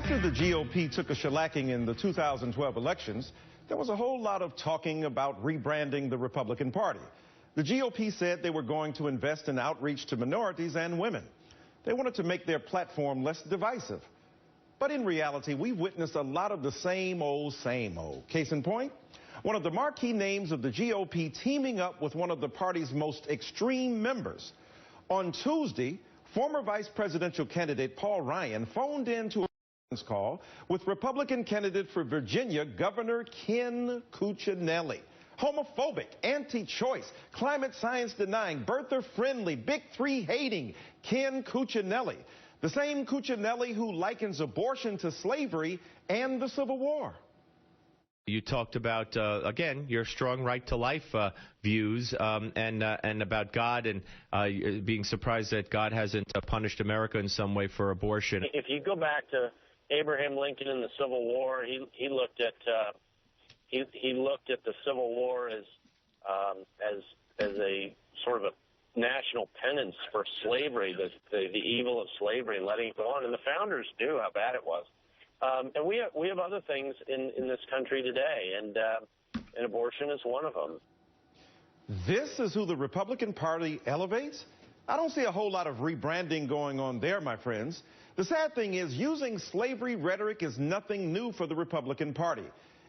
After the GOP took a shellacking in the 2012 elections, there was a whole lot of talking about rebranding the Republican Party. The GOP said they were going to invest in outreach to minorities and women. They wanted to make their platform less divisive. But in reality, we've witnessed a lot of the same old, same old. Case in point, one of the marquee names of the GOP teaming up with one of the party's most extreme members. On Tuesday, former vice presidential candidate Paul Ryan phoned in to a call with Republican candidate for Virginia, Governor Ken Cuccinelli. Homophobic, anti-choice, climate science denying, birther friendly, big three hating Ken Cuccinelli. The same Cuccinelli who likens abortion to slavery and the Civil War. You talked about, again, your strong right to life views and about God and being surprised that God hasn't punished America in some way for abortion. If you go back to Abraham Lincoln in the Civil War, he looked at the Civil War as a sort of a national penance for slavery, the evil of slavery, and letting it go on. And the founders knew how bad it was. And we have other things in this country today, and abortion is one of them. This is who the Republican Party elevates? I don't see a whole lot of rebranding going on there, my friends. The sad thing is, using slavery rhetoric is nothing new for the Republican Party.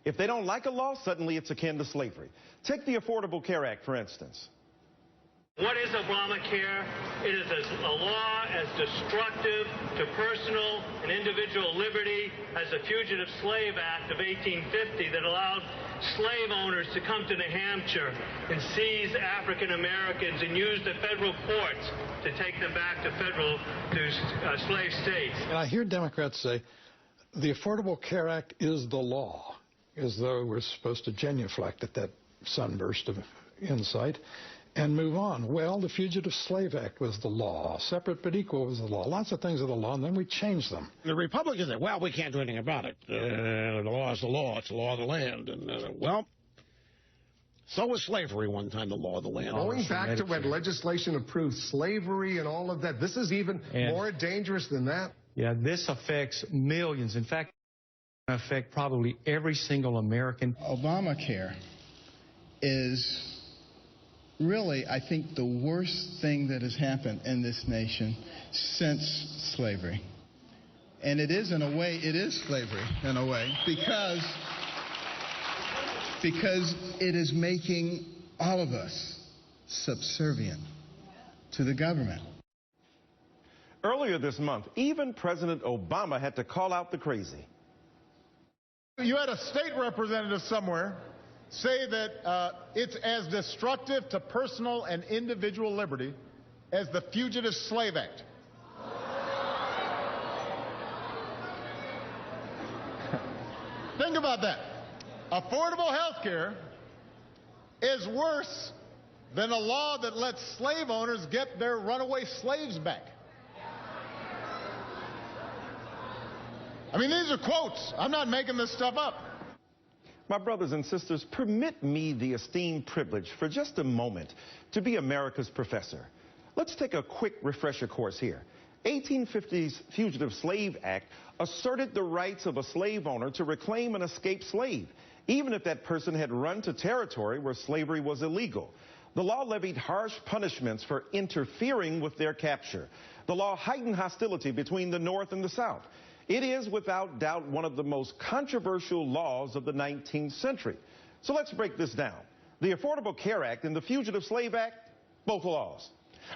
If they don't like a law, suddenly it's akin to slavery. Take the Affordable Care Act, for instance. What is Obamacare? It is a law as destructive to personal and individual liberty as the Fugitive Slave Act of 1850 that allowed slave owners to come to New Hampshire and seize African Americans and use the federal courts to take them back to slave states. And I hear Democrats say the Affordable Care Act is the law, as though we're supposed to genuflect at that sunburst of insight and move on. Well, the Fugitive Slave Act was the law. Separate but equal was the law. Lots of things are the law, and then we changed them. The Republicans say, well, we can't do anything about it. The law is the law. It's the law of the land. And, well, so was slavery one time, the law of the land. Going back to when legislation approved slavery and all of that, this is even more dangerous than that. Yeah, this affects millions. In fact, it affects probably every single American. Obamacare is really, I think, the worst thing that has happened in this nation since slavery. And it is, in a way, it is slavery, in a way, because it is making all of us subservient to the government. Earlier this month, even President Obama had to call out the crazy. You had a state representative somewhere say that it's as destructive to personal and individual liberty as the Fugitive Slave Act. Think about that. Affordable health care is worse than a law that lets slave owners get their runaway slaves back. I mean, these are quotes. I'm not making this stuff up. My brothers and sisters, permit me the esteemed privilege for just a moment to be America's professor. Let's take a quick refresher course here. 1850's Fugitive Slave Act asserted the rights of a slave owner to reclaim an escaped slave, even if that person had run to territory where slavery was illegal. The law levied harsh punishments for interfering with their capture. The law heightened hostility between the North and the South. It is, without doubt, one of the most controversial laws of the 19th century. So let's break this down. The Affordable Care Act and the Fugitive Slave Act, both laws.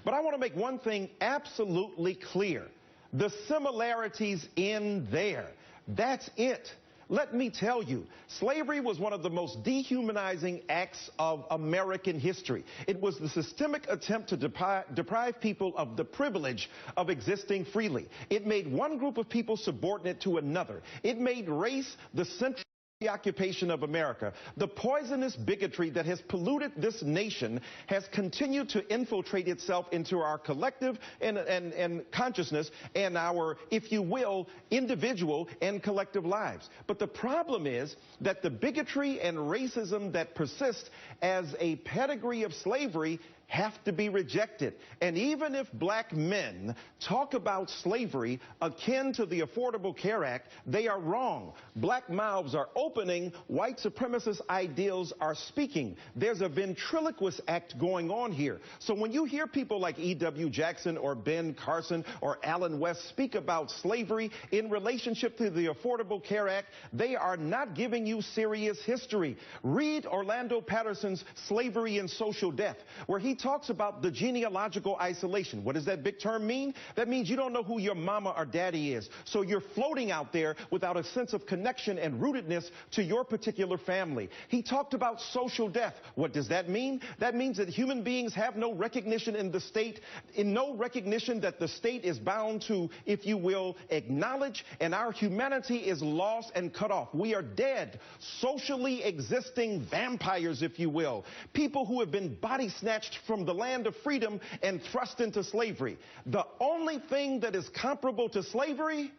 But I want to make one thing absolutely clear. The similarities end there. That's it. Let me tell you, slavery was one of the most dehumanizing acts of American history. It was the systemic attempt to deprive people of the privilege of existing freely. It made one group of people subordinate to another. It made race the central preoccupation of America. The poisonous bigotry that has polluted this nation has continued to infiltrate itself into our collective and consciousness and our, if you will, individual and collective lives. But the problem is that the bigotry and racism that persist as a pedigree of slavery have to be rejected. And even if black men talk about slavery akin to the Affordable Care Act, they are wrong. Black mouths are opening, white supremacist ideals are speaking. There's a ventriloquist act going on here. So when you hear people like E.W. Jackson or Ben Carson or Allen West speak about slavery in relationship to the Affordable Care Act, they are not giving you serious history. Read Orlando Patterson's Slavery and Social Death, where he talks about the genealogical isolation. What does that big term mean? That means you don't know who your mama or daddy is. So you're floating out there without a sense of connection and rootedness to your particular family. He talked about social death. What does that mean? That means that human beings have no recognition in the state, in no recognition that the state is bound to, if you will, acknowledge, and our humanity is lost and cut off. We are dead, socially existing vampires, if you will. People who have been body snatched from the land of freedom and thrust into slavery. The only thing that is comparable to slavery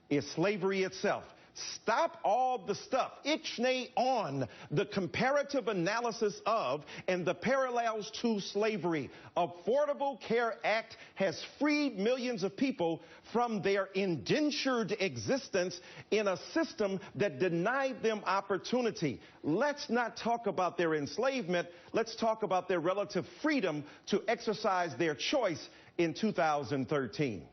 is slavery itself. Stop all the stuff. Ixnay on the comparative analysis of and the parallels to slavery. Affordable Care Act has freed millions of people from their indentured existence in a system that denied them opportunity. Let's not talk about their enslavement. Let's talk about their relative freedom to exercise their choice in 2013.